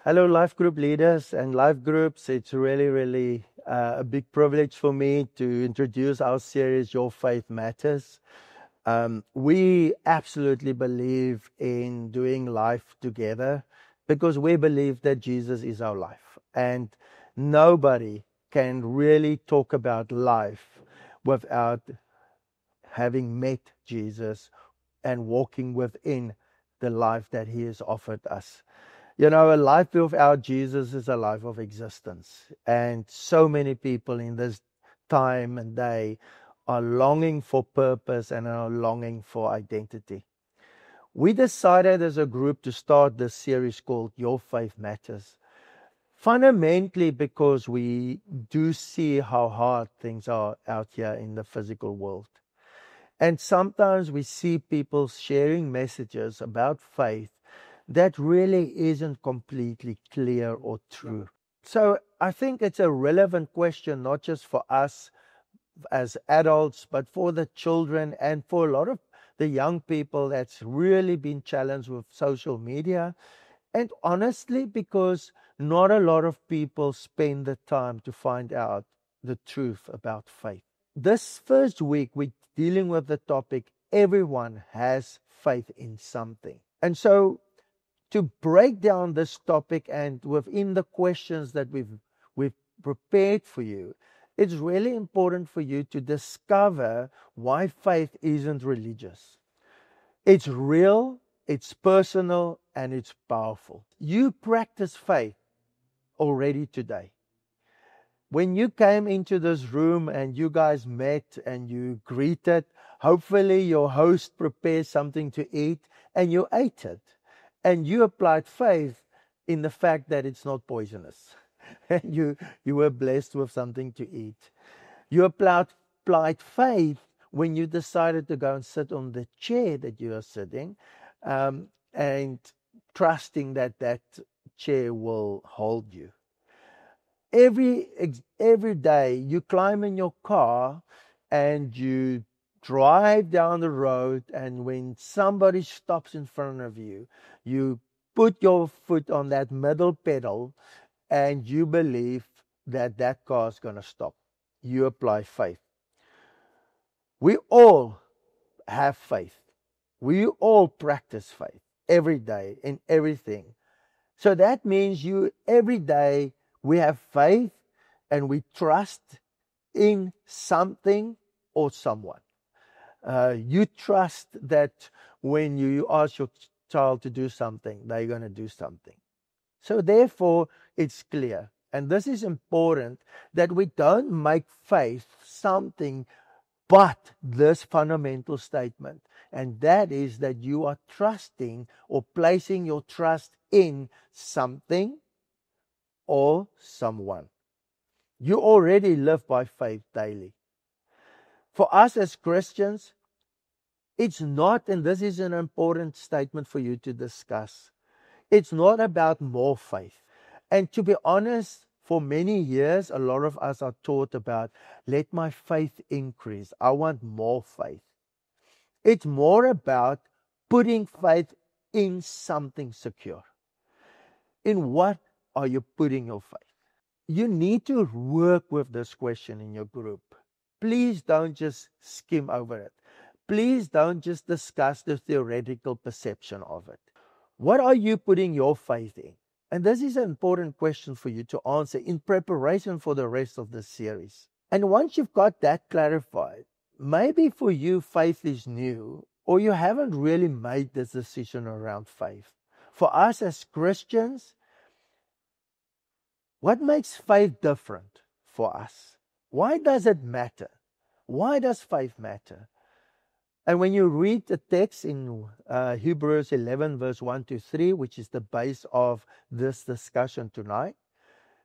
Hello, life group leaders and life groups. It's really a big privilege for me to introduce our series, Your Faith Matters. We absolutely believe in doing life together because we believe that Jesus is our life. And nobody can really talk about life without having met Jesus and walking within the life that he has offered us. You know, a life without Jesus is a life of existence. And so many people in this time and day are longing for purpose and are longing for identity. We decided as a group to start this series called Your Faith Matters. Fundamentally because we do see how hard things are out here in the physical world. And sometimes we see people sharing messages about faith that really isn't completely clear or true. So I think it's a relevant question, not just for us as adults, but for the children and for a lot of the young people that's really been challenged with social media. And honestly, because not a lot of people spend the time to find out the truth about faith. This first week, we're dealing with the topic, everyone has faith in something. And so to break down this topic and within the questions that we've prepared for you, it's really important for you to discover why faith isn't religious. It's real, it's personal, and it's powerful. You practice faith already today. When you came into this room and you guys met and you greeted, hopefully your host prepared something to eat and you ate it. And you applied faith in the fact that it's not poisonous. you were blessed with something to eat. You applied faith when you decided to go and sit on the chair that you are sitting, and trusting that that chair will hold you. Every day you climb in your car and you drive down the road, and when somebody stops in front of you, you put your foot on that middle pedal and you believe that that car is going to stop. You apply faith. We all have faith. We all practice faith every day in everything. So that means every day we have faith and we trust in something or someone. You trust that when you ask your child to do something, they're going to do something. So therefore, it's clear. And this is important that we don't make faith something but this fundamental statement. And that is that you are trusting or placing your trust in something or someone. You already live by faith daily. For us as Christians, it's not, and this is an important statement for you to discuss, it's not about more faith. And to be honest, for many years, a lot of us are taught about, let my faith increase. I want more faith. It's more about putting faith in something secure. In what are you putting your faith? You need to work with this question in your group. Please don't just skim over it. Please don't just discuss the theoretical perception of it. What are you putting your faith in? And this is an important question for you to answer in preparation for the rest of the series. And once you've got that clarified, maybe for you faith is new, or you haven't really made this decision around faith. For us as Christians, what makes faith different for us? Why does it matter? Why does faith matter? And when you read the text in Hebrews 11, verse 1 to 3, which is the base of this discussion tonight.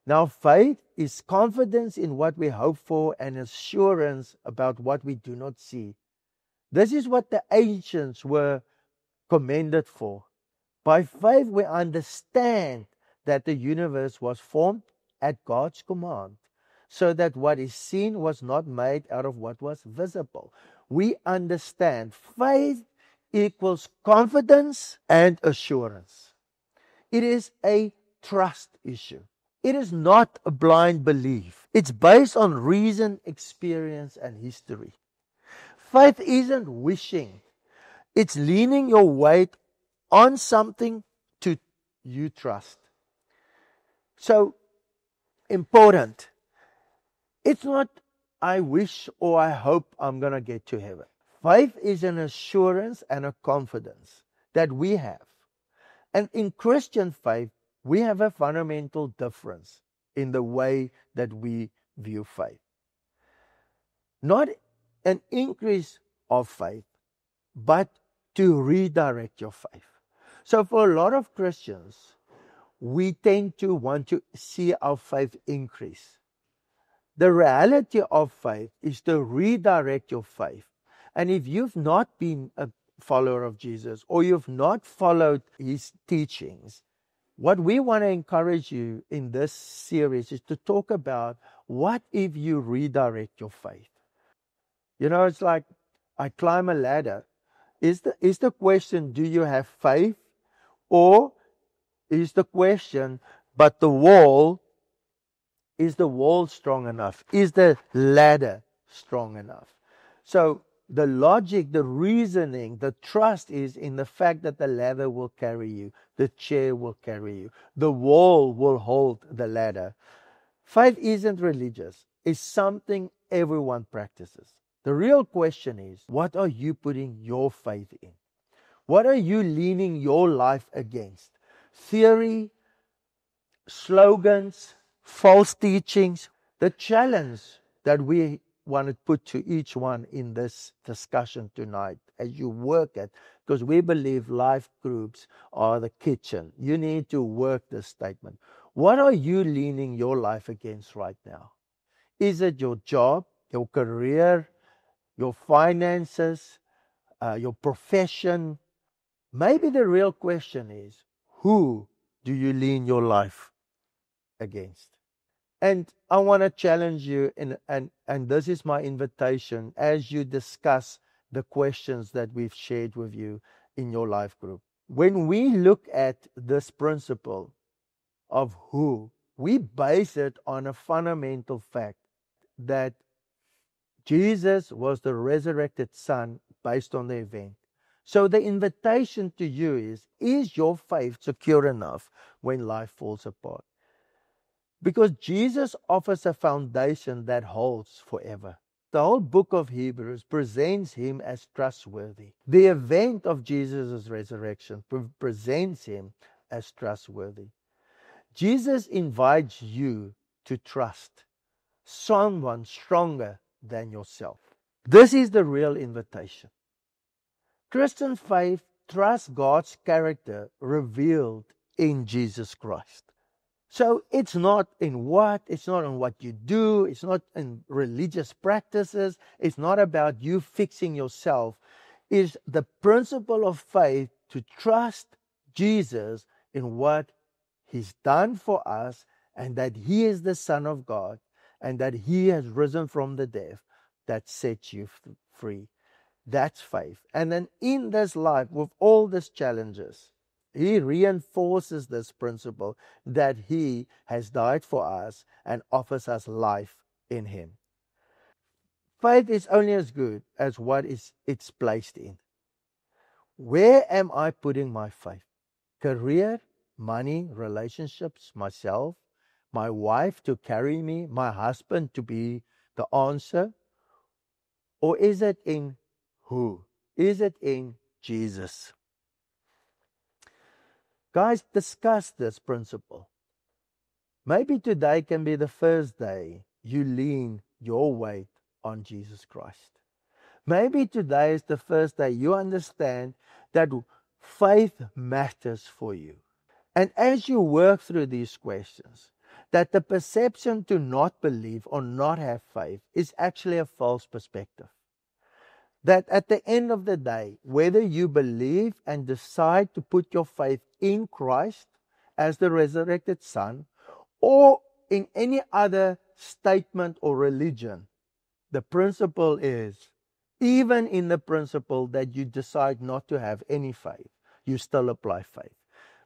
Now, faith is confidence in what we hope for and assurance about what we do not see. This is what the ancients were commended for. By faith, we understand that the universe was formed at God's command, so that what is seen was not made out of what was visible. We understand faith equals confidence and assurance. It is a trust issue. It is not a blind belief. It's based on reason, experience, and history. Faith isn't wishing. It's leaning your weight on something to you trust. So, important. It's not, I wish or I hope I'm going to get to heaven. Faith is an assurance and a confidence that we have. And in Christian faith, we have a fundamental difference in the way that we view faith. Not an increase of faith, but to redirect your faith. So for a lot of Christians, we tend to want to see our faith increase. The reality of faith is to redirect your faith. And if you've not been a follower of Jesus or you've not followed his teachings, what we want to encourage you in this series is to talk about what if you redirect your faith. You know, it's like I climb a ladder. Is the question, do you have faith? Or is the question, but is the wall strong enough? Is the ladder strong enough? So the logic, the reasoning, the trust is in the fact that the ladder will carry you. The chair will carry you. The wall will hold the ladder. Faith isn't religious. It's something everyone practices. The real question is, what are you putting your faith in? What are you leaning your life against? Theory, slogans, false teachings. The challenge that we want to put to each one in this discussion tonight as you work at, because we believe life groups are the kitchen. You need to work this statement. What are you leaning your life against right now? Is it your job, your career, your finances, your profession? Maybe the real question is, who do you lean your life against? And I want to challenge you, and this is my invitation as you discuss the questions that we've shared with you in your life group. When we look at this principle of who, we base it on a fundamental fact that Jesus was the resurrected Son based on the event. So the invitation to you is your faith secure enough when life falls apart? Because Jesus offers a foundation that holds forever. The whole book of Hebrews presents him as trustworthy. The event of Jesus' resurrection presents him as trustworthy. Jesus invites you to trust someone stronger than yourself. This is the real invitation. Christian faith trusts God's character revealed in Jesus Christ. So it's not in it's not on what you do, it's not in religious practices, it's not about you fixing yourself. It's the principle of faith to trust Jesus in what he's done for us, and that he is the Son of God, and that he has risen from the dead that sets you free. That's faith. And then in this life, with all these challenges, he reinforces this principle that he has died for us and offers us life in him. Faith is only as good as what it's placed in. Where am I putting my faith? Career, money, relationships, myself, my wife to carry me, my husband to be the answer? Or is it in who? Is it in Jesus? Guys, discuss this principle. Maybe today can be the first day you lean your weight on Jesus Christ. Maybe today is the first day you understand that faith matters for you. And as you work through these questions, that the perception to not believe or not have faith is actually a false perspective. That at the end of the day, whether you believe and decide to put your faith in Christ as the resurrected Son, or in any other statement or religion, the principle is, even in the principle that you decide not to have any faith, you still apply faith.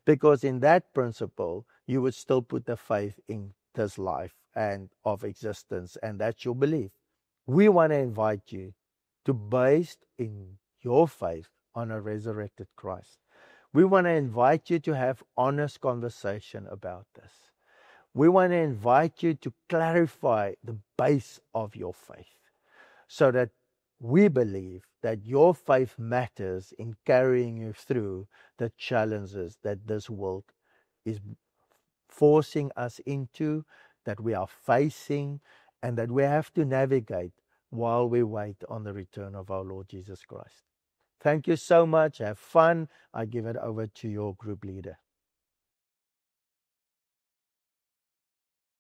Because in that principle, you would still put the faith in this life and of existence, and that's your belief. We want to invite you to base in your faith on a resurrected Christ. We want to invite you to have honest conversation about this. We want to invite you to clarify the base of your faith so that we believe that your faith matters in carrying you through the challenges that this world is forcing us into, that we are facing, and that we have to navigate while we wait on the return of our Lord Jesus Christ. Thank you so much. Have fun. I give it over to your group leader.